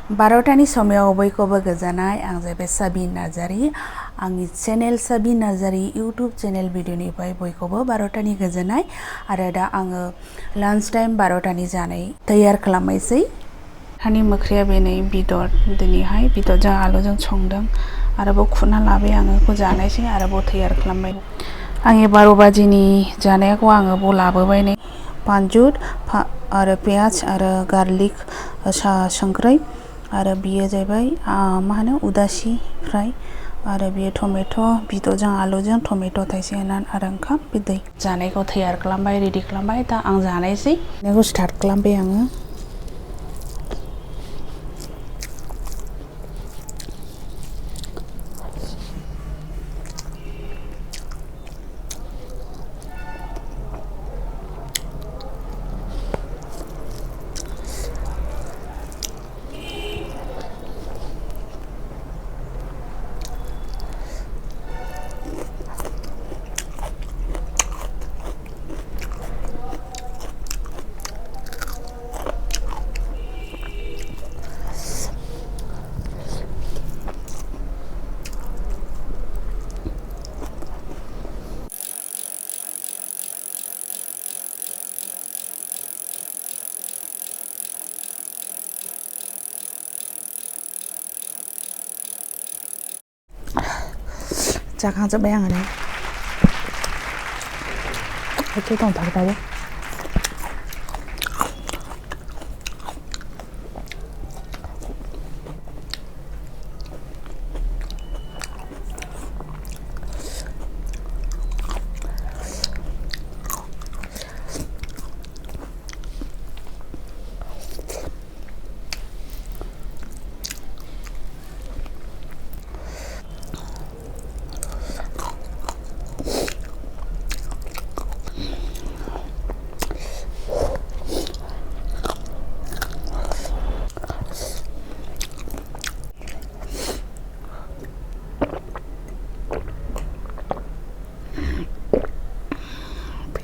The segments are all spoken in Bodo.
12तानि समाव बयखौबो गोजोननाय आं जाहैबाय साबिन नार्जारी आंनि चेनेल साबिन नार्जारी इउटुब चेनेल भिडिअनिफ्राय बयखौबो 12तानि गोजोननाय आरो दा आङो लान्च टाइम 12तानि जानाय तैयार खालामनोसै हानि मोख्रिया बेनै बेदर दिनैहाय बेदरजों आलुजों संदों आरोबाव खुना लाबाय आङो बेखौ जानायसै आरोबाव तैयार खालामबाय आंनि 12 बाजिनि जानायखौ आङो बाव लाबोबाय नै बानजुद आरो पियाज आरो गार्लिक संख्रै आरो बियो जाहैबाय मा होनो उदासि फ्राय आरो बियो टमेट' बेदरजों आलुजों टमेट' थाइसे होनानै आरो ओंखाम बे दै जानायखौ तैयार खालामबाय रेडि खालामबाय दा आं जानायसै बेखौ स्टार्ट खालामबाय आङो जाखांजोब्बाय आङो नै एसे दंथारबावो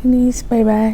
Finish, bye bye.